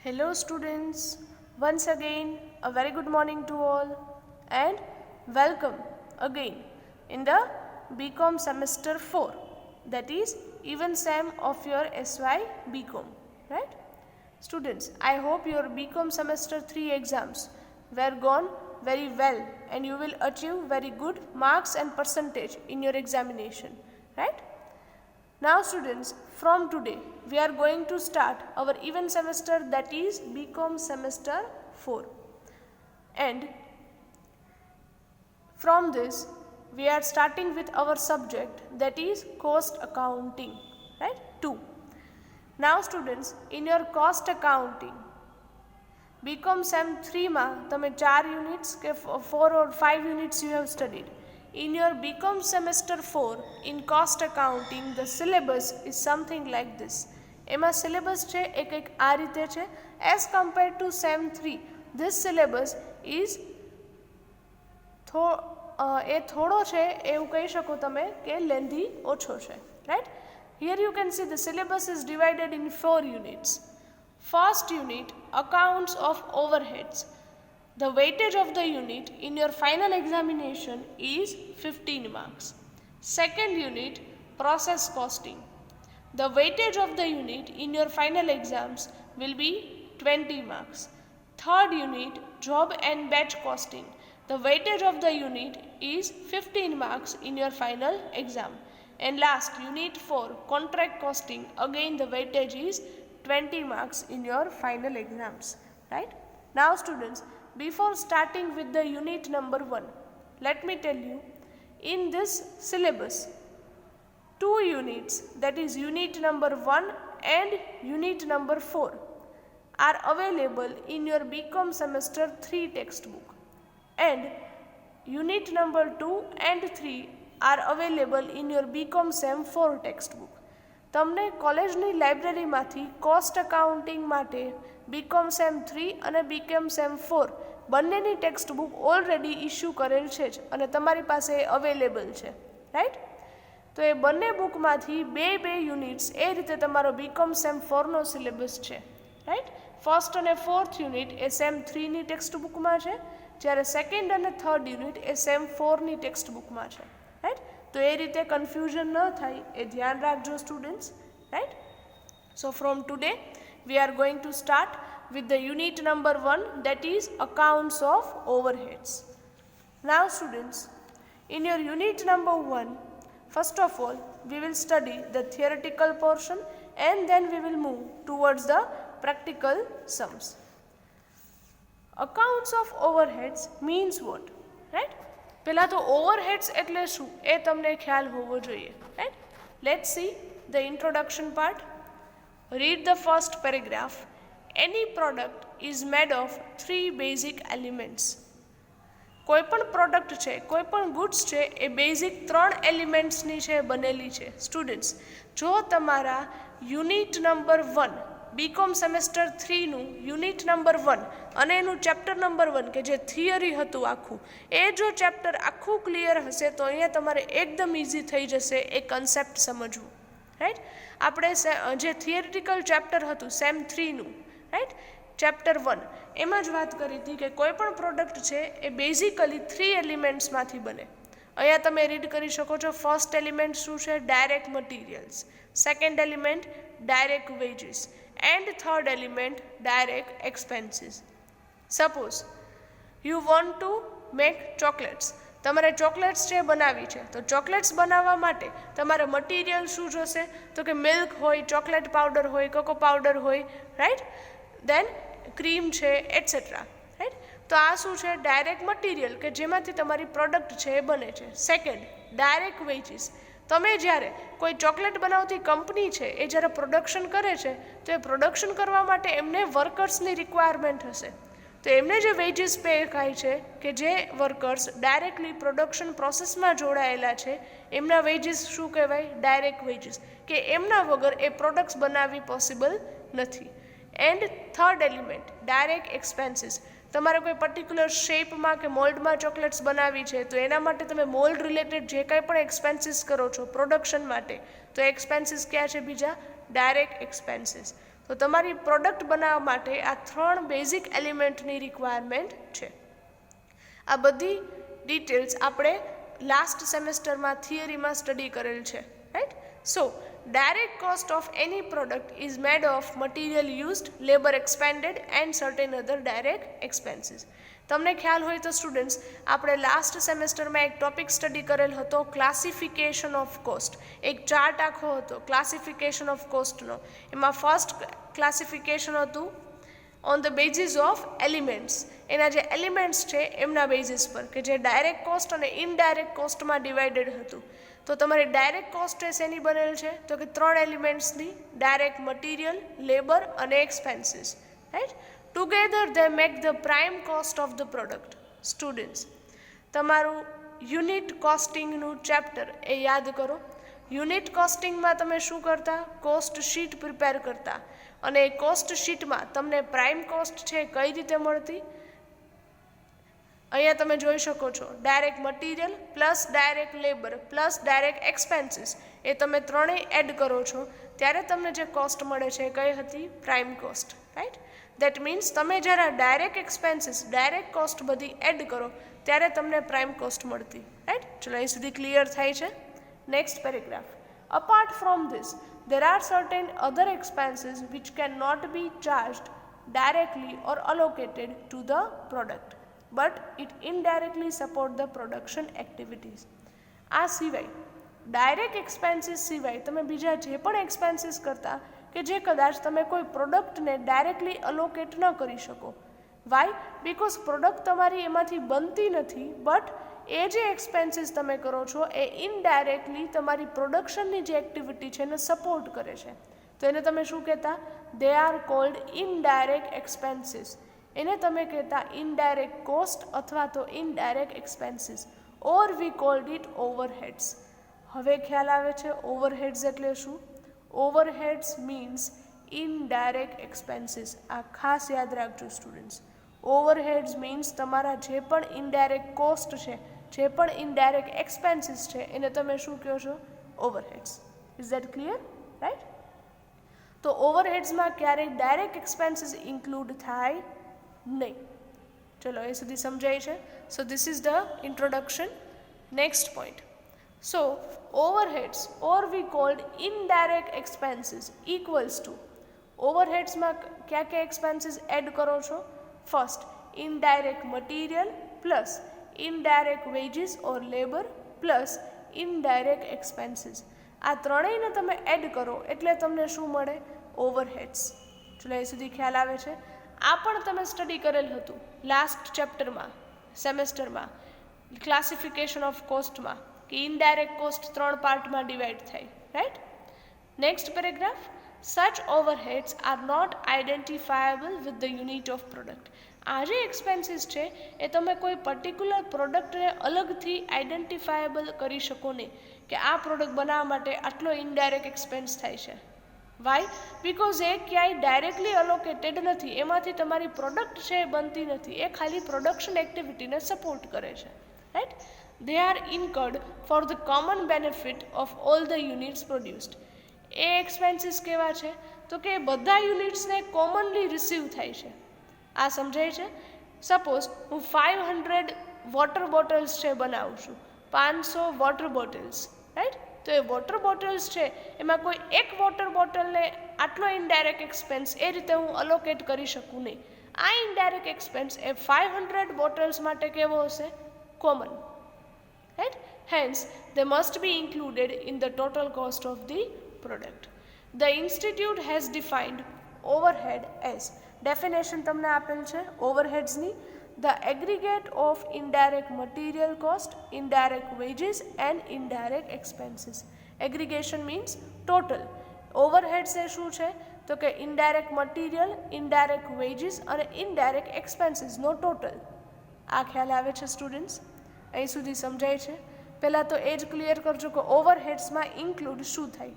Hello students, once again a very good morning to all and welcome again in the BCom semester 4, that is even sem of your SY BCom, right? Students, I hope your BCom semester 3 exams were gone very well and you will achieve very good marks and percentage in your examination, right? Now students, from today we are going to start our even semester, that is BCom semester 4, and from this we are starting with our subject, that is cost accounting, right? 2. Now students, in your cost accounting BCom sem 3 માં તમે 4 units કે 4 or 5 units you have studied. In your BCom semester 4 in cost accounting the syllabus is something like this. એમાં syllabus છે એ કંઈક આ રીતે છે. As compared to sem 3 this syllabus is થોડો છે એવું કહી શકો તમે કે lengthy ઓછો છે, right? Here you can see the syllabus is divided in 4 units. First unit, accounts of overheads. The weightage of the unit in your final examination is 15 marks. Second unit, process costing. The weightage of the unit in your final exams will be 20 marks. Third unit, job and batch costing. The weightage of the unit is 15 marks in your final exam. And last, unit 4, contract costing. Again the weightage is 20 marks in your final exams, right? Now students, before starting with the unit number 1, let me tell you, in this syllabus 2 units, that is unit number 1 and unit number 4 are available in your BCom semester 3 textbook, and unit number 2 and 3 are available in your BCom sem 4 textbook. તમને કોલેજની લાઇબ્રેરીમાંથી cost accounting માટે BCom same 3 અને BCom same 4 બંનેની text book already issue કરેલ છે જ અને તમારી પાસે અવેલેબલ છે, રાઈટ? તો એ બંને બુકમાંથી બે યુનિટ્સ એ રીતે તમારો BCom સેમ 4નો સિલેબસ છે, રાઈટ? ફર્સ્ટ અને ફોર્થ યુનિટ એ સેમ 3ની ટેક્સ્ટ બુકમાં છે, જ્યારે સેકન્ડ અને થર્ડ યુનિટ એ સેમ 4ની ટેક્સ્ટ બુકમાં છે, રાઈટ? તો એ રીતે કન્ફ્યુઝન ન થાય એ ધ્યાન રાખજો students, right? So from today we are going to start with the unit number 1, that is accounts of overheads. Now students, in your unit number 1, first of all we will study the theoretical portion and then we will move towards the practical sums. Accounts of overheads means what, right? પહેલાં તો overheads એટલે શું એ તમને ખ્યાલ હોવો જોઈએ, right? Let's see the introduction part. Read the first paragraph. Any product is made of 3 basic elements. કોઈપણ product છે, કોઈપણ ગુડ્સ છે એ બેઝિક 3 એલિમેન્ટ્સની છે, બનેલી છે. સ્ટુડન્ટ્સ, જો તમારા યુનિટ નંબર 1 BCom સેમેસ્ટર 3નું યુનિટ નંબર 1 અને એનું ચેપ્ટર નંબર 1 કે જે થિયરી હતું આખું, એ જો ચેપ્ટર આખું ક્લિયર હશે તો અહીંયા તમારે એકદમ ઇઝી થઈ જશે એ કન્સેપ્ટ સમજવું, રાઈટ? આપણે જે થિયરિટિકલ ચેપ્ટર હતું સેમ 3નું, રાઈટ, ચેપ્ટર 1, એમાં જ વાત કરી હતી કે કોઈ પણ પ્રોડક્ટ છે એ બેઝિકલી 3 એલિમેન્ટ્સમાંથી બને. અહીંયા તમે રીડ કરી શકો છો. ફર્સ્ટ એલિમેન્ટ શું છે? Direct materials. Second element direct veggies and third element direct expenses. Suppose you want to make chocolates. તમારે ચોકલેટ્સ છે બનાવવી છે, તો ચોકલેટ્સ બનાવવા માટે તમારે મટીરિયલ શું જોશે? તો કે મિલ્ક હોય, ચોકલેટ પાવડર હોય, કોકો પાવડર હોય, રાઈટ? દેન ક્રીમ છે, એટસેટ્રા, રાઈટ? તો આ શું છે? ડાયરેક્ટ મટીરિયલ કે જેમાંથી તમારી પ્રોડક્ટ છે એ બને છે. Second, direct veggies. તમે જ્યારે કોઈ ચોકલેટ બનાવતી કંપની છે એ જ્યારે પ્રોડક્શન કરે છે તો એ પ્રોડક્શન કરવા માટે એમને વર્કર્સની રિક્વાયરમેન્ટ હશે, તો એમને જે વેજીસ પે થાય છે કે જે વર્કર્સ ડાયરેક્ટલી પ્રોડક્શન પ્રોસેસમાં જોડાયેલા છે એમના વેજીસ શું કહેવાય? ડાયરેક્ટ વેજીસ, કે એમના વગર એ પ્રોડક્ટ્સ બનાવવી પોસિબલ નથી. And third element direct expenses. તમારે કોઈ પર્ટિક્યુલર શેપમાં કે મોલ્ડમાં ચોકલેટ્સ બનાવવી છે તો એના માટે તમે મોલ્ડ રિલેટેડ જે કંઈ પણ એક્સપેન્સીસ કરો છો પ્રોડક્શન માટે, તો એક્સપેન્સીસ ક્યાં છે? બીજા ડાયરેક્ટ એક્સપેન્સીસ. તો તમારી પ્રોડક્ટ બનાવવા માટે આ 3 બેઝિક એલિમેન્ટની રિક્વાયરમેન્ટ છે. આ બધી ડિટેલ્સ આપણે લાસ્ટ સેમેસ્ટરમાં થિયરીમાં સ્ટડી કરેલ છે, right. So direct cost of any product is made of material used, labour expended and certain other direct expenses. તમને ખ્યાલ હોય તો સ્ટુડન્ટ્સ, આપણે લાસ્ટ સેમેસ્ટરમાં એક ટોપિક સ્ટડી કરેલ હતો ક્લાસિફિકેશન ઓફ કોસ્ટ. એક ચાર્ટ આખો હતો ક્લાસિફિકેશન ઓફ કોસ્ટનો. એમાં ફર્સ્ટ ક્લાસિફિકેશન હતું on the basis of elements. એના જે એલિમેન્ટ્સ છે એમના બેઝિસ પર, કે જે ડાયરેક્ટ કોસ્ટ અને ઇનડાયરેક્ટ કોસ્ટમાં ડિવાઇડેડ હતું. તો તમારી ડાયરેક્ટ કોસ્ટ શેની બનેલ છે? તો કે 3 એલિમેન્ટ્સની, ડાયરેક્ટ મટીરિયલ, લેબર અને expenses, right. Together they make the prime cost of the product. Students, તમારું યુનિટ કોસ્ટિંગનું ચેપ્ટર એ યાદ કરો. યુનિટ કોસ્ટિંગમાં તમે શું કરતા? કોસ્ટ શીટ પ્રિપેર કરતા, અને એ કોસ્ટ શીટમાં તમને પ્રાઇમ કોસ્ટ છે કઈ રીતે મળતી? અહીંયા તમે જોઈ શકો છો, direct material plus direct labour plus direct expenses, એ તમે ત્રણેય એડ કરો છો ત્યારે તમને જે કોસ્ટ મળે છે એ કઈ હતી? Prime cost, right. That means તમે જ્યારે ડાયરેક્ટ એક્સપેન્સીસ, ડાયરેક્ટ કોસ્ટ બધી એડ કરો ત્યારે તમને પ્રાઇમ કોસ્ટ મળતી, રાઈટ. ચલો અહીં સુધી ક્લિયર થાય છે. Next paragraph. Apart from this there are certain other expenses which cannot be charged directly or allocated to the product, but it indirectly support the production activities. આ સિવાય direct expenses સિવાય તમે બીજા જે પણ એક્સપેન્સીસ કરતા કે જે કદાચ તમે કોઈ પ્રોડક્ટને ડાયરેક્ટલી અલોકેટ ન કરી શકો. વાય? બિકોઝ પ્રોડક્ટ તમારી એમાંથી બનતી નથી, બટ એ જે એક્સપેન્સીસ તમે કરો છો એ ઇનડાયરેક્ટલી તમારી પ્રોડક્શનની જે એક્ટિવિટી છે એને સપોર્ટ કરે છે. તો એને તમે શું કહેતા? They are called indirect expenses. એને તમે કહેતા ઇનડાયરેક્ટ કોસ્ટ અથવા તો indirect expenses, or we called it overheads. હવે ખ્યાલ આવે છે ઓવરહેડ્સ એટલે શું? Overheads means indirect expenses. આ ખાસ યાદ રાખજો સ્ટુડન્ટ્સ. ઓવરહેડ્સ મીન્સ તમારા જે પણ ઇનડાયરેક્ટ કોસ્ટ છે, જે પણ ઇનડાયરેક્ટ એક્સપેન્સીસ છે એને તમે શું કહો છો? Overheads. Is that clear? Right. તો ઓવરહેડ્સમાં ક્યારેય ડાયરેક્ટ એક્સપેન્સીસ ઇન્ક્લુડ થાય નહીં. ચલો એ સુધી સમજાય છે. So this is the introduction. Next point. So overheads, or we called indirect expenses, equals to overheads માં क्या क्या expenses add કરો છો? First, indirect material plus indirect wages or labor plus indirect expenses. આ ત્રણેયને તમે એડ કરો એટલે તમને શું મળે? ઓવરહેડ્સ. ચલો એ સુધી ખ્યાલ આવે છે? આ પણ તમે સ્ટડી કરેલ હતું લાસ્ટ ચેપ્ટરમાં, સેમેસ્ટરમાં, ક્લાસિફિકેશન ઓફ કોસ્ટમાં, કે ઇનડાયરેક્ટ કોસ્ટ 3 પાર્ટમાં ડિવાઈડ થાય, right. Next paragraph. Such overheads are not identifiable with the unit of product. આ જે એક્સપેન્સીસ છે એ તમે કોઈ પર્ટિક્યુલર પ્રોડક્ટને અલગથી આઈડેન્ટિફાયેબલ કરી શકો નહીં, કે આ પ્રોડક્ટ બનાવવા માટે આટલો ઇનડાયરેક્ટ એક્સપેન્સ થાય છે. વાય? બિકોઝ એ ક્યાંય ડાયરેક્ટલી અલોકેટેડ નથી, એમાંથી તમારી પ્રોડક્ટ છે એ બનતી નથી, એ ખાલી પ્રોડક્શન એક્ટિવિટીને સપોર્ટ કરે છે, right. They are incurred for the common benefit of all the units produced. A expenses કેવા છે? તો કે બધા યુનિટ્સને કોમનલી રિસીવ થાય છે. આ સમજાય છે? સપોઝ હું 500 વોટર બોટલ્સ છે બનાવું છું, 500 વોટર બોટલ્સ, રાઈટ. તો એ વોટર બોટલ્સ છે એમાં કોઈ એક વોટર બોટલને આટલો ઇનડાયરેક્ટ એક્સપેન્સ એ રીતે હું અલોકેટ કરી શકું નહીં. આ ઇનડાયરેક્ટ એક્સપેન્સ એ 500 બોટલ્સ માટે કેવો હશે? Common. Right? Hence, they must be included in the total cost of the product. The institute has defined overhead as, definition તમને આપેલ છે overheads ની, the aggregate of indirect material cost, indirect wages and indirect expenses. Aggregation means total. Overheads એ શું છે? તો કે indirect material, indirect wages અને indirect expenses નો total. આ ખ્યાલ આવે છે સ્ટુડન્ટ્સ? અહીં સુધી સમજાય છે? પહેલાં તો એ જ ક્લિયર કરજો કે ઓવરહેડ્સમાં ઇન્ક્લુડ શું થાય,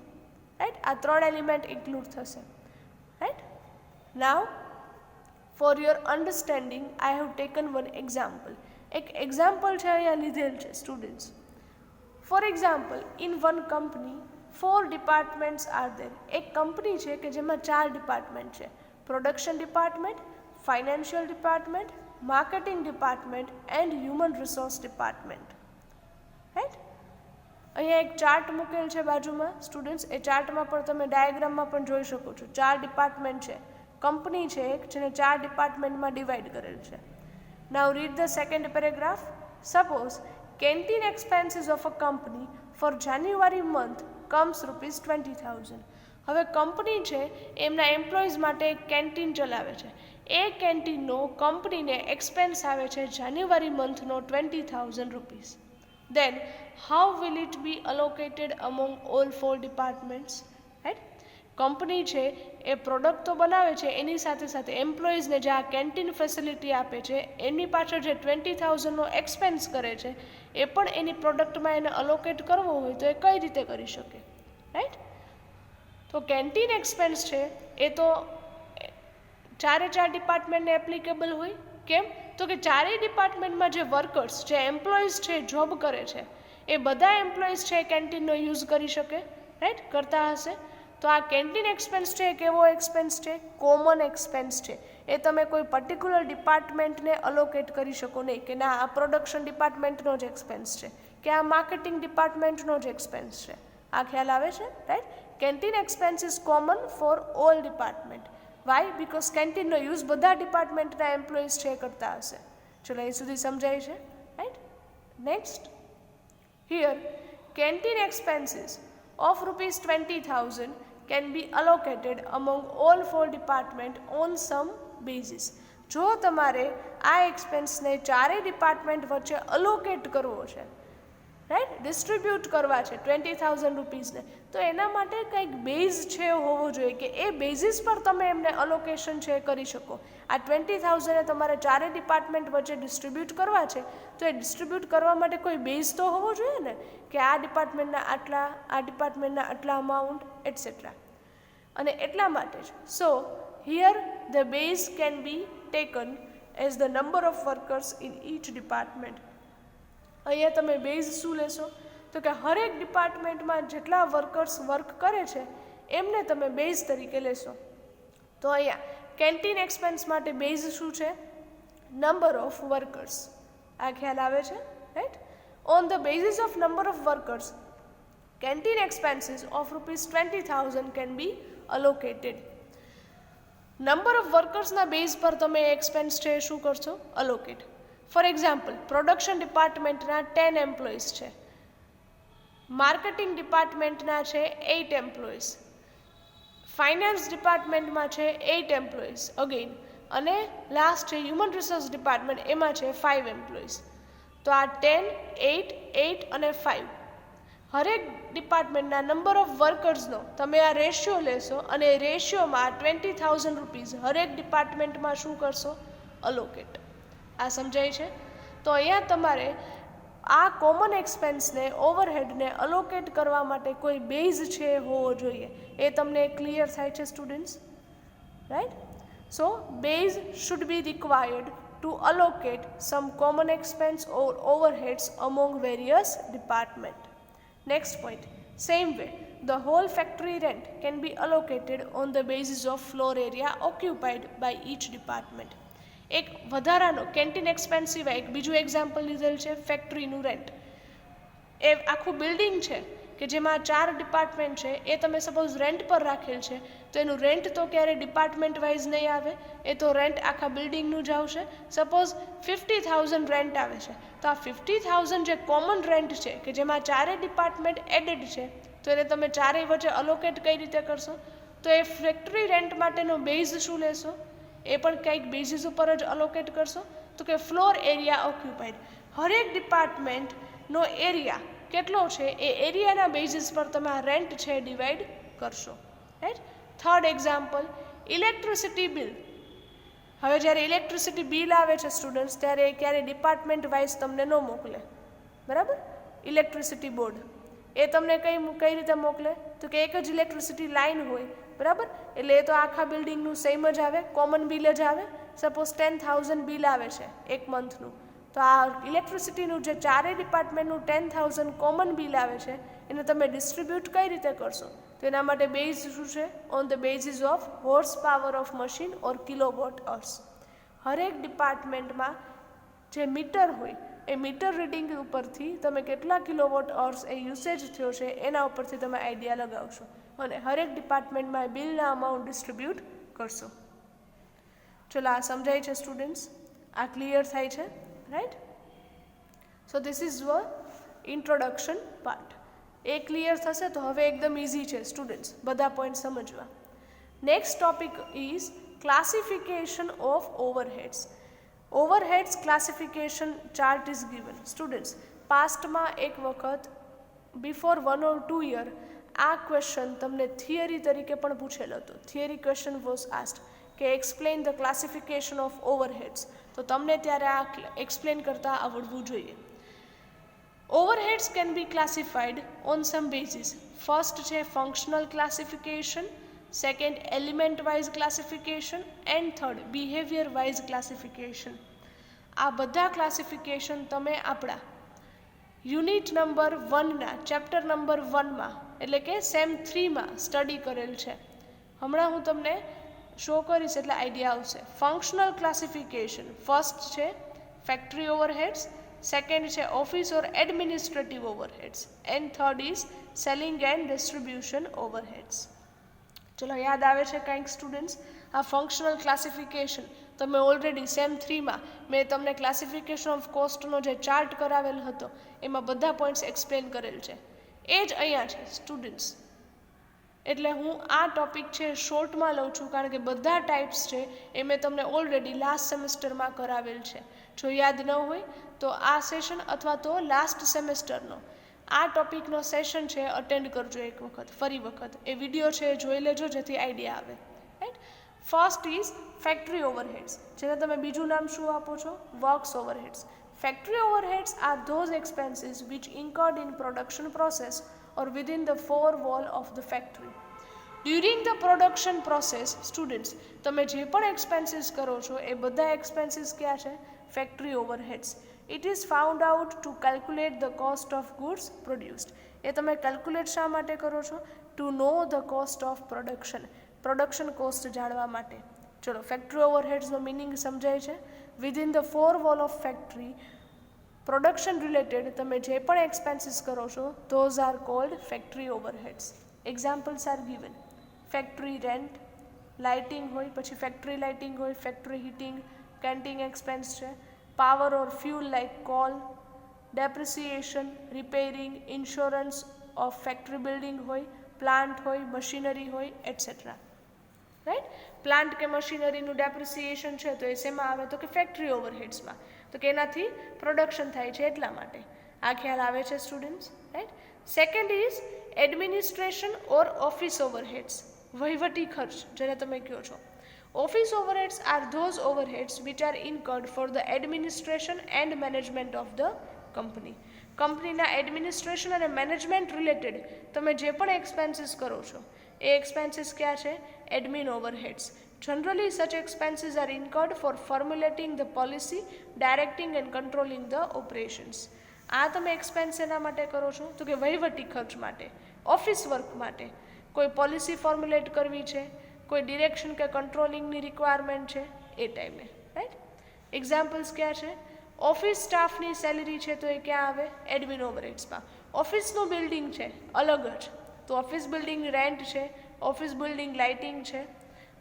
રાઈટ. આ 3 એલિમેન્ટ ઇન્ક્લુડ થશે, right. Now for your understanding I have taken one example. એક એક્ઝામ્પલ છે અહીંયા લીધેલ છે students. For example, in one company 4 departments are there. એક કંપની છે કે જેમાં 4 ડિપાર્ટમેન્ટ છે. Production department, financial department, marketing department and human resource department. Right. અહીંયા એક ચાર્ટ મૂકેલ છે બાજુમાં સ્ટુડન્ટ્સ. એ ચાર્ટમાં પણ તમે ડાયાગ્રામમાં પણ જોઈ શકો છો. 4 ડિપાર્ટમેન્ટ છે. કંપની છે એક જેને 4 ડિપાર્ટમેન્ટમાં ડિવાઈડ કરેલ છે. Now read the second paragraph. Suppose canteen expenses of a company for January month comes ₹20,000. હવે કંપની છે એમના એમ્પ્લોઈઝ માટે એક કેન્ટીન ચલાવે છે. એ કેન્ટીનનો કંપનીને એક્સપેન્સ આવે છે જાન્યુઆરી મંથનો ₹20,000. Then how will it be allocated among all 4 departments? Right? Company છે એ પ્રોડક્ટ તો બનાવે છે, એની સાથે સાથે એમ્પ્લોઈઝને જે આ કેન્ટીન ફેસિલિટી આપે છે એમની પાછળ જે 20,000નો એક્સપેન્સ કરે છે એ પણ એની પ્રોડક્ટમાં એને અલોકેટ કરવો હોય તો એ કઈ રીતે કરી શકે. રાઈટ. તો કેન્ટીન એક્સપેન્સ છે એ તો 4 ડિપાર્ટમેન્ટને એપ્લિકેબલ હોય. કેમ? તો કે 4 ડિપાર્ટમેન્ટમાં જે વર્કર્સ, જે એમ્પ્લોઈઝ છે જોબ કરે છે એ બધા એમ્પ્લોઈઝ છે કેન્ટીનનો યુઝ કરી શકે. રાઈટ, કરતા હશે. તો આ કેન્ટીન એક્સપેન્સ છે કેવો એક્સપેન્સ છે? કોમન એક્સપેન્સ છે. એ તમે કોઈ પર્ટિક્યુલર ડિપાર્ટમેન્ટને અલોકેટ કરી શકો નહીં કે ના આ પ્રોડક્શન ડિપાર્ટમેન્ટનો જ એક્સપેન્સ છે કે આ માર્કેટિંગ ડિપાર્ટમેન્ટનો જ એક્સપેન્સ છે. આ ખ્યાલ આવે છે? Right. Canteen expense is common for all department. Why? Because કેન્ટીનનો યુઝ બધા ડિપાર્ટમેન્ટના એમ્પ્લોઈઝ છે કરતા હશે. ચલો એ સુધી સમજાય છે? Right. Next, here canteen expenses of ₹20,000 can be allocated among all 4 department on some basis. જો તમારે આ એક્સપેન્સને 4 ડિપાર્ટમેન્ટ વચ્ચે અલોકેટ કરવો છે, રાઈટ, ડિસ્ટ્રીબ્યુટ કરવા છે ₹20,000 તો એના માટે કંઈક બેઝ છે હોવો જોઈએ કે એ બેઝિસ પર તમે એમને અલોકેશન છે કરી શકો. આ 20,000 તમારે 4 ડિપાર્ટમેન્ટ વચ્ચે ડિસ્ટ્રીબ્યુટ કરવા છે તો એ ડિસ્ટ્રીબ્યુટ કરવા માટે કોઈ બેઝ તો હોવો જોઈએ ને કે આ ડિપાર્ટમેન્ટના આટલા, આ ડિપાર્ટમેન્ટના આટલા અમાઉન્ટ એટસેટ્રા. અને એટલા માટે જ so here the base can be taken as the number of workers in each department. અહીંયા તમે બેઝ શું લેશો? તો કે હરેક ડિપાર્ટમેન્ટમાં જેટલા વર્કર્સ વર્ક કરે છે એમને તમે બેઝ તરીકે લેશો. તો અહીંયા કેન્ટીન એક્સપેન્સ માટે બેઝ શું છે? Number of workers. આ ખ્યાલ આવે છે? Right. On the basis of number of workers, canteen expenses of ₹20,000 can be allocated. Number of વર્કર્સના બેઝ પર તમે એક્સપેન્સ છે શું કરશો? અલોકેટ. ફોર એક્ઝામ્પલ, પ્રોડક્શન ડિપાર્ટમેન્ટના 10 એમ્પ્લોઈઝ છે, માર્કેટિંગ ડિપાર્ટમેન્ટના છે 8 એમ્પ્લોઈઝ, ફાઇનાન્સ ડિપાર્ટમેન્ટમાં છે 8 એમ્પ્લોઈઝ અગેન, અને લાસ્ટ છે હ્યુમન રિસોર્સ ડિપાર્ટમેન્ટ, એમાં છે 5 એમ્પ્લોઈઝ. તો આ 10, 8, 8 અને 5 હરેક ડિપાર્ટમેન્ટના નંબર ઓફ વર્કર્સનો તમે આ રેશિયો લેશો અને એ રેશિયોમાં ₹20,000 હરેક ડિપાર્ટમેન્ટમાં શું કરશો? અલોકેટ. આ સમજાય છે? તો અહીંયા તમારે આ કોમન એક્સપેન્સને, ઓવરહેડને અલોકેટ કરવા માટે કોઈ બેઝ છે હોવો જોઈએ. એ તમને ક્લિયર થાય છે students? Right. So base should be required to allocate some common expense or overheads among various departments. Next point, same way, the whole factory rent can be allocated on the basis of floor area occupied by each department. એક વધારાનો canteen expense સિવાય એક બીજું example લીધેલ છે ફેક્ટરીનું rent. એ આખું building છે કે જેમાં 4 ડિપાર્ટમેન્ટ છે એ તમે સપોઝ રેન્ટ પર રાખેલ છે તો એનું રેન્ટ તો ક્યારે ડિપાર્ટમેન્ટ વાઇઝ નહીં આવે, એ તો રેન્ટ આખા બિલ્ડિંગનું જ આવશે. સપોઝ 50,000 રેન્ટ આવે છે તો આ 50,000 જે કોમન રેન્ટ છે કે જેમાં 4 ડિપાર્ટમેન્ટ એડેડ છે તો એને તમે 4 વચ્ચે અલોકેટ કઈ રીતે કરશો? તો એ ફેક્ટરી રેન્ટ માટેનો બેઝ શું લેશો? એ પણ કંઈક બેઝિસ ઉપર જ અલોકેટ કરશો. તો કે ફ્લોર એરિયા ઓક્યુપાઈડ. હરેક ડિપાર્ટમેન્ટનો એરિયા કેટલો છે એ એરિયાના બેઝિસ પર તમે આ રેન્ટ છે ડિવાઈડ કરશો. Right. Third example, electricity bill. હવે જ્યારે ઇલેક્ટ્રિસિટી બિલ આવે છે સ્ટુડન્ટ્સ ત્યારે ક્યારે ડિપાર્ટમેન્ટ વાઇઝ તમને ન મોકલે, બરાબર? ઇલેક્ટ્રિસિટી બોર્ડ એ તમને કઈ રીતે મોકલે? તો કે એક જ ઇલેક્ટ્રિસિટી લાઇન હોય, બરાબર? એટલે એ તો આખા બિલ્ડિંગનું સેમ જ આવે, કોમન બિલ જ આવે. સપોઝ 10,000 બિલ આવે છે એક મંથનું, તો આ ઇલેક્ટ્રિસિટીનું જે 4 ડિપાર્ટમેન્ટનું 10,000 કોમન બિલ આવે છે એને તમે ડિસ્ટ્રીબ્યુટ કઈ રીતે કરશો? તો એના માટે બેઝ શું છે? On the basis of horse power of machine or kilowatt hours. હરેક ડિપાર્ટમેન્ટમાં જે મીટર હોય એ મીટર રીડિંગ ઉપરથી તમે કેટલા કિલોવોટ અવર્સ એ યુસેજ થયો છે એના ઉપરથી તમે આઈડિયા લગાવશો અને હરેક ડિપાર્ટમેન્ટમાં બિલના અમાઉન્ટ ડિસ્ટ્રીબ્યુટ કરશો. ચલો, આ સમજાય છે સ્ટુડન્ટ્સ? આ ક્લિયર થાય છે? Right. So this is the introduction part. A clear થશે તો હવે એકદમ ઇઝી છે સ્ટુડન્ટ્સ બધા પોઈન્ટ સમજવા. Next topic is classification of overheads. Overheads classification chart is given. Students, પાસ્ટમાં એક વખત બિફોર 1 or 2 યર આ ક્વેશ્ચન તમને થિયરી તરીકે પણ પૂછેલો હતો. થિયરી ક્વેશ્ચન વોઝ આસ્ડ કે explain the classification of overheads. તો તમને ત્યારે આ એક્સપ્લેન કરતાં આવડવું જોઈએ. Overheads can be classified on some basis. First છે functional classification, second element wise classification and third behavior wise classification. આ બધા ક્લાસિફિકેશન તમે આપણા યુનિટ નંબર 1ના ચેપ્ટર નંબર 1માં એટલે કે સેમ 3માં સ્ટડી કરેલ છે. હમણાં હું તમને શો કરીશ એટલે આઈડિયા આવશે. ફંક્શનલ ક્લાસિફિકેશન ફર્સ્ટ છે ફેક્ટરી ઓવરહેડ્સ, સેકન્ડ છે office or administrative overheads and third is selling and distribution overheads. ચલો, યાદ આવે છે કંઈક સ્ટુડન્ટ્સ? આ ફંક્શનલ ક્લાસિફિકેશન તમે ઓલરેડી સેમ 3માં મેં તમને ક્લાસિફિકેશન ઓફ કોસ્ટનો જે ચાર્ટ કરાવેલ હતો એમાં બધા પોઈન્ટ્સ એક્સપ્લેન કરેલ છે. એ જ અહીંયા છે સ્ટુડન્ટ્સ. એટલે હું આ ટોપિક છે શોર્ટમાં લઉં છું કારણ કે બધા ટાઈપ્સ છે એ મેં તમને ઓલરેડી લાસ્ટ સેમેસ્ટરમાં કરાવેલ છે. જો યાદ ન હોય તો આ સેશન અથવા તો લાસ્ટ સેમેસ્ટરનો આ ટોપિકનો સેશન છે અટેન્ડ કરજો એક વખત, ફરી વખત એ વિડીયો છે જોઈ લેજો જેથી આઈડિયા આવે. Right. First is factory overheads, જેને તમે બીજું નામ શું આપો છો? Works overheads. Factory overheads are those expenses which incurred in production process or within the four wall of the factory. During the production process, students, તમે જે પણ expenses કરો છો એ બધા expenses ક્યાં છે? Factory overheads. It is found out to calculate the cost of goods produced. એ તમે calculate શા માટે કરો છો? To know the cost of production. Production cost જાણવા માટે. ચલો, factory overheads નો meaning સમજાય છે? Within the four wall of factory, production related તમે જે પણ expenses કરો છો those are called factory overheads. Examples are given. Factory rent, lighting હોય, પછી factory lighting હોય, factory heating, canteen expense છે, power or fuel like coal, depreciation, repairing, insurance of factory building હોય, plant હોય, machinery હોય, etc. Right. Plant કે મશીનરીનું depreciation છે તો એ શેમાં આવે? તો કે ફેક્ટરી ઓવરહેડ્સમાં. તો કે એનાથી પ્રોડક્શન થાય છે એટલા માટે. આ ખ્યાલ આવે છે students? Right. Second is administration or office overheads, વહીવટી ખર્ચ જેને તમે કહો છો. Office overheads are those overheads which are incurred for the administration and management of the company. કંપનીના એડમિનિસ્ટ્રેશન અને મેનેજમેન્ટ રિલેટેડ તમે જે પણ એક્સપેન્સીસ કરો છો એ એક્સપેન્સીસ ક્યાં છે? Admin overheads. Generally, such expenses are incurred for formulating the policy, directing and controlling the operations. આ તમે એક્સપેન્સ એના માટે કરો છો? તો કે વહીવટી ખર્ચ માટે, ઓફિસ વર્ક માટે. કોઈ પોલિસી ફોર્મ્યુલેટ કરવી છે, કોઈ ડિરેક્શન કે કંટ્રોલિંગની રિક્વાયરમેન્ટ છે એ ટાઈમે. રાઈટ. એક્ઝામ્પલ્સ ક્યાં છે? ઓફિસ સ્ટાફની સેલરી છે તો એ ક્યાં આવે? એડમિન ઓવરહેડ્સમાં. ઓફિસનું બિલ્ડિંગ છે અલગ જ, તો ઓફિસ બિલ્ડિંગ રેન્ટ છે, ઓફિસ બિલ્ડિંગ લાઇટિંગ છે,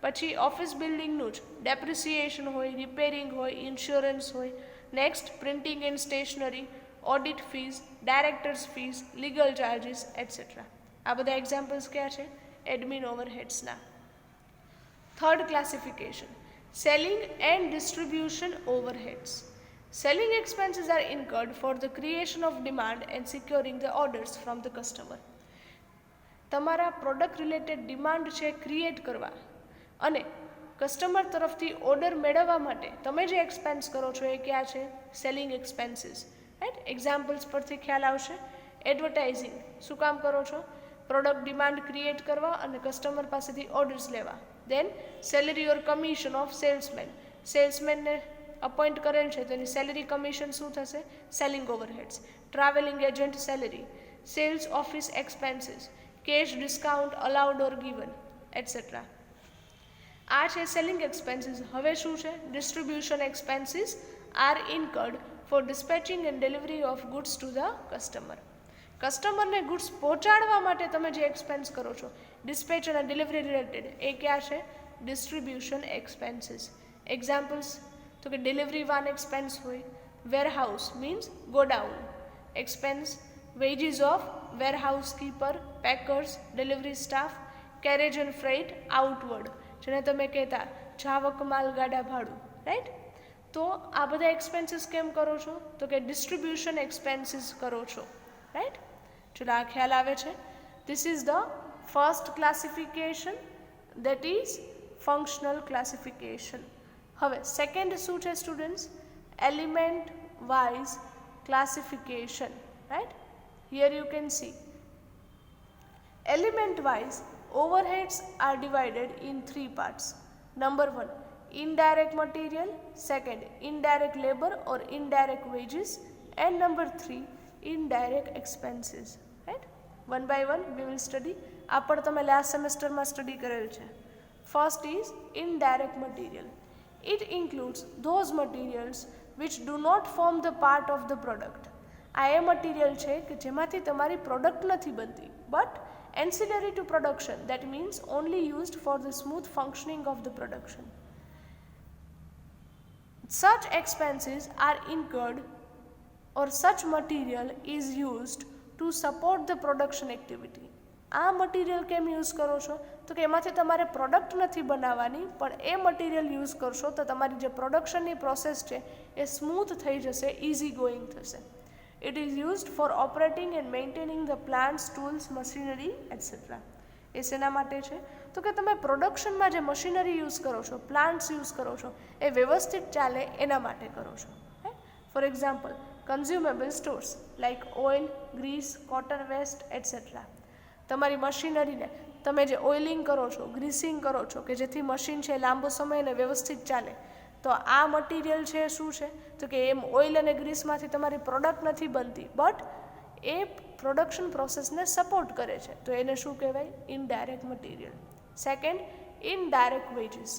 પછી ઓફિસ બિલ્ડિંગનું જ ડેપ્રિસિએશન હોય, રિપેરિંગ હોય, ઇન્સ્યોરન્સ હોય. Next printing and stationery, audit fees, directors fees, legal charges etcetera. આ બધા એક્ઝામ્પલ્સ ક્યાં છે? એડમિન ઓવરહેડ્સના. Third classification, selling and distribution overheads. Selling expenses are incurred for the creation of demand and securing the orders from the customer. તમારા product related demand છે create કરવા અને customer તરફથી ઓર્ડર મેળવવા માટે તમે જે એક્સપેન્સ કરો છો એ ક્યાં છે? Selling expenses. રાઈટ. એક્ઝામ્પલ્સ પરથી ખ્યાલ આવશે. એડવર્ટાઇઝિંગ શું કામ કરો છો? પ્રોડક્ટ ડિમાન્ડ ક્રિએટ કરવા અને કસ્ટમર પાસેથી ઓર્ડર્સ લેવા. Then salary or commission of salesman. સેલ્સમેનને અપોઇન્ટ કરેલ છે તો એની સેલરી કમિશન શું થશે? Selling overheads. Travelling agent salary, sales office expenses, cash discount allowed or given etcetera. આ છે સેલિંગ એક્સપેન્સીસ. હવે શું છે? Distribution expenses are incurred for dispatching and delivery of goods to the customer. કસ્ટમરને goods પહોંચાડવા માટે તમે જે એક્સપેન્સ કરો છો, ડિસ્પેચ અને ડિલિવરી રિલેટેડ, એ ક્યાં છે? Distribution expenses. એક્ઝામ્પલ્સ તો કે ડિલિવરી વાન એક્સપેન્સ હોય, warehouse means godown expense, wages of warehouse keeper, packers, delivery staff, carriage and freight outward, જેને તમે કહેતા જાવક માલગાડા ભાડું, રાઈટ? તો આ બધા એક્સપેન્સીસ કેમ કરો છો? તો કે ડિસ્ટ્રીબ્યુશન એક્સપેન્સીસ કરો છો, રાઈટ? ચલો આ ખ્યાલ આવે છે. This is the first classification, that is functional classification. હવે સેકન્ડ શું છે students? Element wise classification, right? Here you can see element wise overheads are divided in three parts. Number 1, indirect material. Second, indirect labor or indirect wages. And number 3, indirect expenses. Right? One by one we will study. આ પણ તમે last સેમેસ્ટરમાં study કરેલ છે. First is indirect material. It includes those materials which do not form the part of the product. આ એ material છે કે જેમાંથી તમારી પ્રોડક્ટ નથી બનતી, but ancillary to production, that means only used for the smooth functioning of the production. Such expenses are incurred or such material is used to support the production activity. આ material કેમ use કરો છો? તો કે એમાંથી તમારે product નથી બનાવવાની, પણ એ મટીરિયલ યુઝ કરશો તો તમારી જે પ્રોડક્શનની પ્રોસેસ છે એ સ્મૂથ થઈ જશે, ઇઝી ગોઈંગ થશે. It is used for operating and maintaining the plants, tools, machinery, etc. એ શેના માટે છે? તો કે તમે પ્રોડક્શનમાં જે મશીનરી યુઝ કરો છો, પ્લાન્ટ્સ યુઝ કરો છો, એ વ્યવસ્થિત ચાલે એના માટે કરો છો. For example, consumable stores like oil, grease, cotton waste etcetera. તમારી મશીનરીને તમે જે ઓઇલિંગ કરો છો, ગ્રીસિંગ કરો છો, કે જેથી મશીન છે લાંબો સમય અને વ્યવસ્થિત ચાલે, તો આ મટીરિયલ છે શું છે? તો કે એમ ઓઇલ અને ગ્રીસમાંથી તમારી પ્રોડક્ટ નથી બનતી, બટ એ પ્રોડક્શન પ્રોસેસને સપોર્ટ કરે છે, તો એને શું કહેવાય? Indirect material. Second, indirect wages.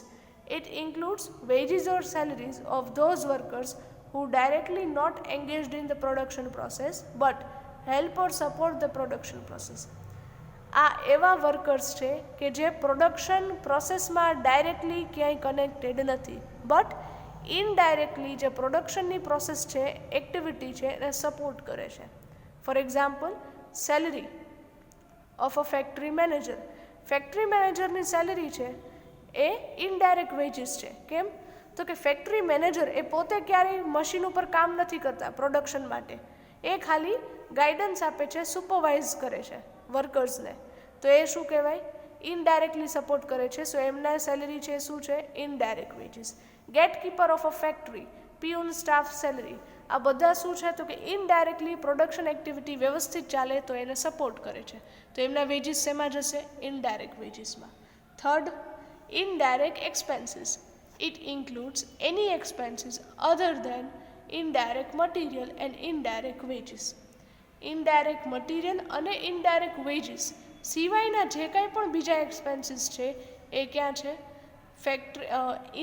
It includes wages or salaries of those workers who directly not engaged in the production process but help or support the production process. આ એવા વર્કર્સ છે કે જે પ્રોડક્શન પ્રોસેસમાં ડાયરેક્ટલી ક્યાંય connected નથી, but indirectly જે પ્રોડક્શનની process છે, એક્ટિવિટી છે, એને સપોર્ટ કરે છે. For example, salary of a factory manager. Factory મેનેજરની સેલરી છે એ ઇનડાયરેક્ટ વેજીસ છે. કેમ? તો કે ફેક્ટરી મેનેજર એ પોતે ક્યારેય મશીન ઉપર કામ નથી કરતા પ્રોડક્શન માટે, એ ખાલી ગાઈડન્સ આપે છે, સુપરવાઇઝ કરે છે વર્કર્સને, તો એ શું કહેવાય? ઇનડાયરેક્ટલી સપોર્ટ કરે છે. સો એમના સેલરી છે શું છે? Indirect wages. Gate keeper of a factory, peon staff salary, આ બધા શું છે? તો કે ઇનડાયરેક્ટલી પ્રોડક્શન એક્ટિવિટી વ્યવસ્થિત ચાલે તો એને સપોર્ટ કરે છે, તો એમના વેજીસ શેમાં જશે? ઇનડાયરેક્ટ વેજીસમાં. Third, indirect expenses. It includes any expenses other than indirect material and indirect wages. Indirect material અને indirect wages સિવાયના જે કાંઈ પણ બીજા એક્સપેન્સીસ છે એ ક્યાં છે?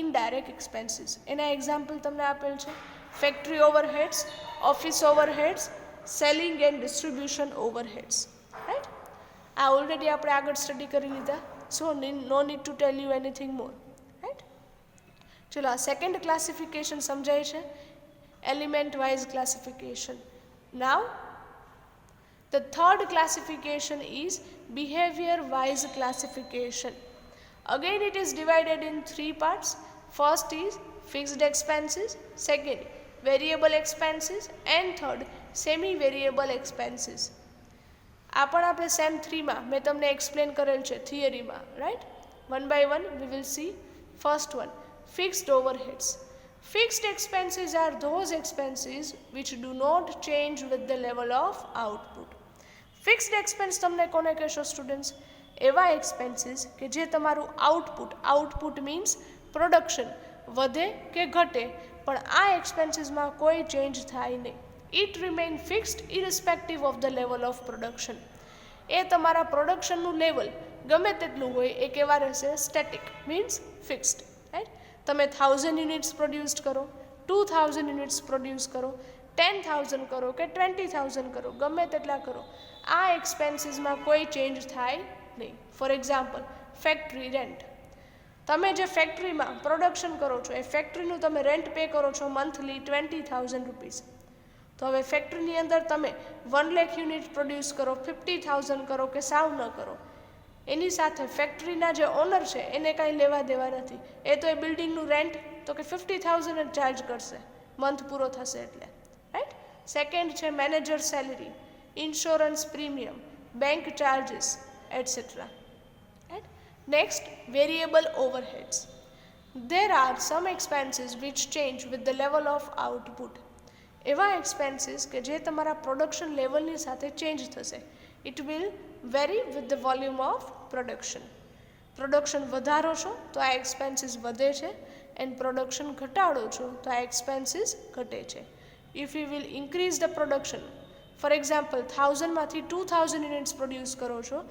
Indirect expenses. એના એક્ઝામ્પલ તમને આપેલ છે: factory overheads, office overheads, selling and distribution overheads. Right? આ ઓલરેડી આપણે આગળ સ્ટડી કરી લીધા, so no need to tell you anything more. ચલો, આ સેકન્ડ ક્લાસિફિકેશન સમજાય છે, element wise classification. Now the third classification is behaviour wise classification. Again it is divided in three parts. First is fixed expenses, second variable expenses, and third semi variable expenses. આ પણ આપણે same 3માં મેં તમને explain કરેલ છે થિયરીમાં, right? One by one we will see. First one, fixed overheads. Fixed expenses are those expenses which do not change with the level of output. Fixed expense તમને કોને કહેશો સ્ટુડન્ટ્સ? એવા એક્સપેન્સીસ કે જે તમારું આઉટપુટ મીન્સ પ્રોડક્શન વધે કે ઘટે, પણ આ એક્સપેન્સીસમાં કોઈ ચેન્જ થાય નહીં. It remain fixed irrespective of the level of production. એ તમારા પ્રોડક્શનનું લેવલ ગમે તેટલું હોય એ કેવા રહેશે? Static, means fixed. રાઈટ? તમે 1000 યુનિટ્સ પ્રોડ્યુસ કરો, 2000 યુનિટ્સ પ્રોડ્યુસ કરો, 10,000 કરો કે 20,000 કરો, ગમે તેટલા કરો, આ એક્સપેન્સીસમાં કોઈ ચેન્જ થાય નહીં. For example, factory rent. તમે જે ફેક્ટરીમાં પ્રોડક્શન કરો છો એ ફેક્ટરીનું તમે રેન્ટ પે કરો છો મંથલી 20,000 રૂપીસ. તો હવે ફેક્ટરીની અંદર તમે 1 લાખ યુનિટ પ્રોડ્યુસ કરો, 50,000 કરો કે સાવ ન કરો, એની સાથે ફેક્ટરીના જે ઓનર છે એને કાંઈ લેવા દેવા નથી. એ તો એ બિલ્ડિંગનું રેન્ટ તો કે 50,000 જ ચાર્જ કરશે મંથ પૂરો થશે એટલે. રાઈટ? સેકન્ડ છે manager salary, insurance premium, bank charges etcetera. Next, variable overheads. There are some expenses which change with the level of output. એવા એક્સપેન્સીસ કે જે તમારા પ્રોડક્શન લેવલની સાથે ચેન્જ થશે. It will very with the volume of production. Production વધારો છો તો આ એક્સપેન્સીસ વધે છે, એન્ડ પ્રોડક્શન ઘટાડો છો તો આ એક્સપેન્સીસ ઘટે છે. If you will increase the production, for example 1000માંથી 2000 યુનિટ્સ પ્રોડ્યુસ કરો છો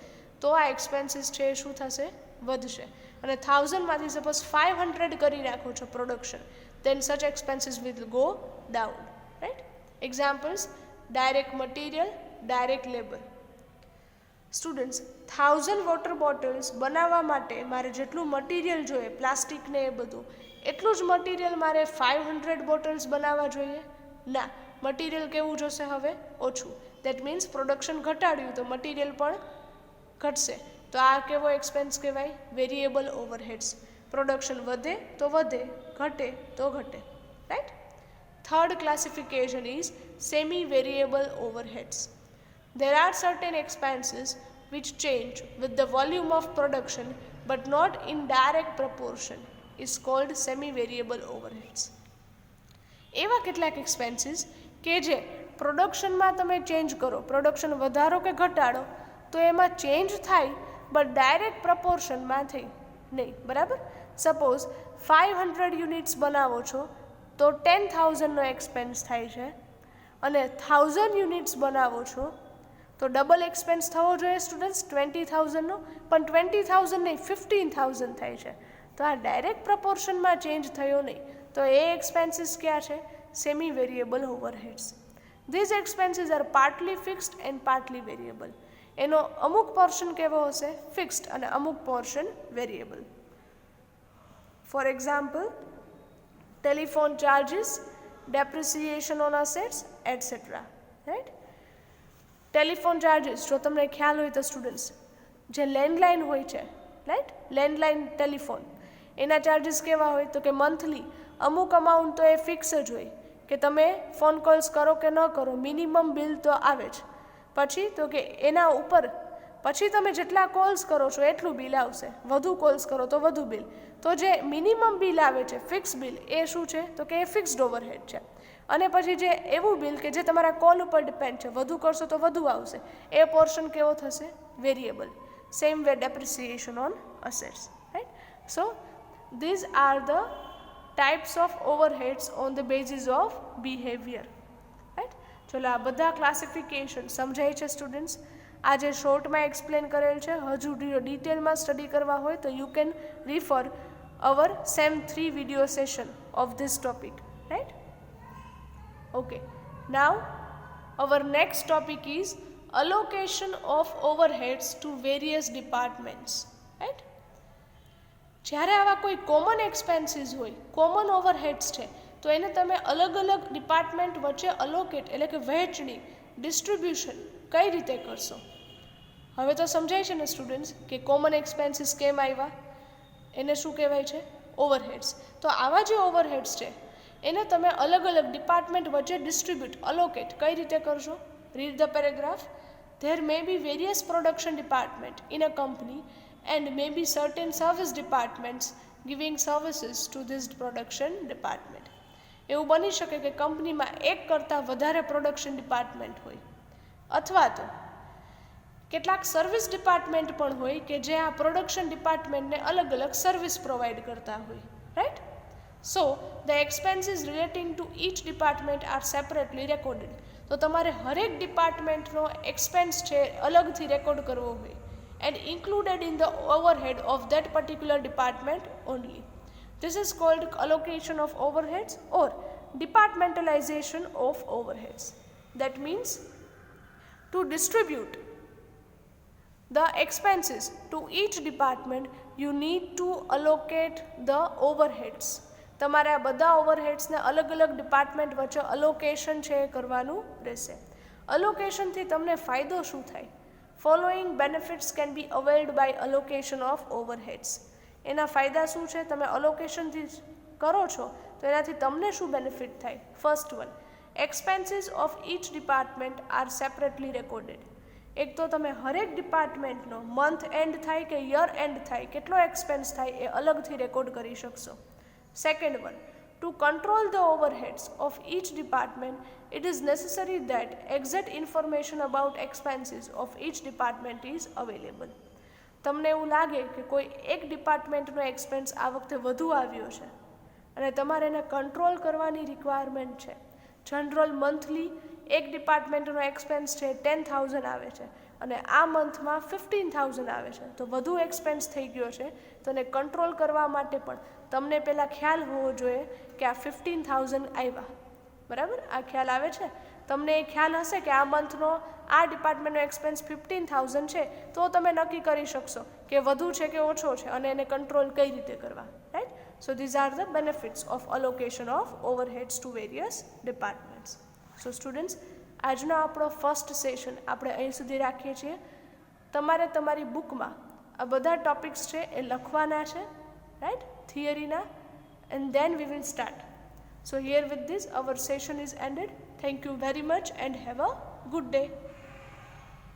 તો આ એક્સપેન્સીસ છે એ શું થશે? વધશે. અને 1000માંથી સપોઝ 500 કરી નાખો છો production, then such expenses will go down. Right? Examples: direct material, direct labor. Students, 1000 water bottles બનાવવા માટે મારે જેટલું મટીરિયલ જોઈએ, પ્લાસ્ટિક ને એ બધું, એટલું જ મટીરિયલ મારે 500 બોટલ્સ બનાવવા જોઈએ? ના, મટીરિયલ કેવું જોશે હવે? ઓછું. દેટ મીન્સ પ્રોડક્શન ઘટાડ્યું તો મટીરિયલ પણ ઘટશે. તો આ કેવો એક્સપેન્સ કહેવાય? Variable overheads. પ્રોડક્શન વધે તો વધે, ઘટે તો ઘટે. Right? Third classification is semi variable overheads. There are certain expenses which change with the volume of production but not in direct proportion is called semi-variable overheads. એવા કેટલાક expenses કે જે પ્રોડક્શનમાં તમે ચેન્જ કરો, પ્રોડક્શન વધારો કે ઘટાડો તો એમાં ચેન્જ થાય બટ ડાયરેક્ટ પ્રપોર્શનમાં થઈ નહીં. બરાબર? સપોઝ 500 યુનિટ્સ બનાવો છો તો 10,000નો એક્સપેન્સ થાય છે, અને 1000 યુનિટ્સ બનાવો છો તો ડબલ એક્સપેન્સ થવો જોઈએ સ્ટુડન્ટ્સ 20,000નો, પણ 20,000 નહીં 15,000 થાય છે. તો આ ડાયરેક્ટ પ્રપોર્શનમાં ચેન્જ થયો નહીં, તો એ એક્સપેન્સીસ ક્યાં છે? Semi variable overheads. These expenses are partly fixed and partly variable. એનો અમુક પોર્શન કેવો હશે? ફિક્સ્ડ, અને અમુક portion variable. For example, telephone charges, depreciation on assets etcetera. Right? Telephone charges, જો તમને ખ્યાલ હોય તો સ્ટુડન્ટ્સ, જે લેન્ડલાઇન હોય છે, રાઈટ, લેન્ડલાઇન ટેલિફોન, એના ચાર્જીસ કેવા હોય? તો કે મંથલી અમુક અમાઉન્ટ તો એ ફિક્સ જ હોય કે તમે ફોન કોલ્સ કરો કે ન કરો, મિનિમમ બિલ તો આવે જ. પછી તો કે એના ઉપર પછી તમે જેટલા કોલ્સ કરો છો એટલું બિલ આવશે, વધુ કોલ્સ કરો તો વધુ બિલ. તો જે મિનિમમ બિલ આવે છે, ફિક્સ બિલ, એ શું છે? તો કે એ ફિક્સ્ડ ઓવરહેડ છે. અને પછી જે એવું બિલ કે જે તમારા કોલ ઉપર ડિપેન્ડ છે, વધુ કરશો તો વધુ આવશે, એ પોર્શન કેવો થશે? Variable. Same way depreciation on assets. Right? So these are the types of overheads on the basis of behaviour. Right? ચલો, આ બધા ક્લાસિફિકેશન સમજાય છે સ્ટુડન્ટ્સ? આજે શોર્ટમાં એક્સપ્લેન કરેલ છે. હજુ ડિટેલમાં સ્ટડી કરવા હોય તો you can refer our same 3 video session of this topic. Right? Okay, now our next topic is allocation of overheads to various departments. Right? જ્યારે આવા કોઈ કોમન એક્સપેન્સીસ હોય, કોમન ઓવરહેડ્સ છે, તો એને તમે અલગ અલગ ડિપાર્ટમેન્ટ વચ્ચે અલોકેટ એટલે કે વહેંચણી, ડિસ્ટ્રીબ્યુશન કઈ રીતે કરશો? હવે તો સમજાય છે ને સ્ટુડન્ટ્સ કે કોમન એક્સપેન્સીસ કેમ આવ્યા? એને શું કહેવાય છે? ઓવરહેડ્સ. તો આવા જે ઓવરહેડ્સ છે એને તમે અલગ અલગ ડિપાર્ટમેન્ટ વચ્ચે ડિસ્ટ્રીબ્યુટ, અલોકેટ કઈ રીતે કરશો? Read the paragraph. There may be various production department in a company and may be certain service departments giving services to this production department. એવું બની શકે કે કંપનીમાં એક કરતાં વધારે પ્રોડક્શન ડિપાર્ટમેન્ટ હોય, અથવા તો કેટલાક સર્વિસ ડિપાર્ટમેન્ટ પણ હોય કે જે આ પ્રોડક્શન ડિપાર્ટમેન્ટને અલગ અલગ સર્વિસ પ્રોવાઈડ કરતા હોય. Right? So the expenses relating to each department are separately recorded. તો તમારે હરેક ડિપાર્ટમેન્ટનો એક્સપેન્સ છે અલગથી રેકોર્ડ કરવો હોય and included in the overhead of that particular department only. This is called allocation of overheads or departmentalization of overheads. That means to distribute the expenses to each department you need to allocate the overheads. તમારે આ બધા ઓવરહેડ્સને અલગ અલગ department વચ્ચે allocation છે એ કરવાનું રહેશે. અલોકેશનથી તમને ફાયદો શું થાય? Following benefits can be availed by allocation of overheads. એના ફાયદા શું છે? તમે અલોકેશનથી કરો છો તો એનાથી તમને શું બેનિફિટ થાય? First one, expenses of each department are separately recorded. એક તો તમે હરેક ડિપાર્ટમેન્ટનો મંથ એન્ડ થાય કે યર એન્ડ થાય કેટલો એક્સપેન્સ થાય એ અલગથી રેકોર્ડ કરી શકશો. Second one, to control the overheads of each department, it is necessary that exact information about expenses of each department is available. તમને એવું લાગે કે કોઈ એક ડિપાર્ટમેન્ટનો એક્સપેન્સ આ વખતે વધુ આવ્યો છે અને તમારે એને કંટ્રોલ કરવાની રિક્વાયરમેન્ટ છે. જનરલ મંથલી એક ડિપાર્ટમેન્ટનો એક્સપેન્સ છે 10,000 આવે છે અને આ મંથમાં 15,000 આવે છે, તો વધુ એક્સપેન્સ થઈ ગયો છે. તો એને કંટ્રોલ કરવા માટે પણ તમને પહેલાં ખ્યાલ હોવો જોઈએ કે આ 15,000 આવ્યા, બરાબર? આ ખ્યાલ આવે છે તમને? એ ખ્યાલ હશે કે આ મંથનો આ ડિપાર્ટમેન્ટનો એક્સપેન્સ 15,000 છે, તો તમે નક્કી કરી શકશો કે વધુ છે કે ઓછો છે અને એને કંટ્રોલ કઈ રીતે કરવા, right? So these are the benefits of allocation of overheads to various departments. So students, આજનો આપણો ફર્સ્ટ સેશન આપણે અહીં સુધી રાખીએ છીએ. તમારે તમારી બુકમાં આ બધા ટોપિક્સ છે એ લખવાના છે, right? થિયરીના, and then we will start. So here with this our session is ended. Thank you very much and have a good day.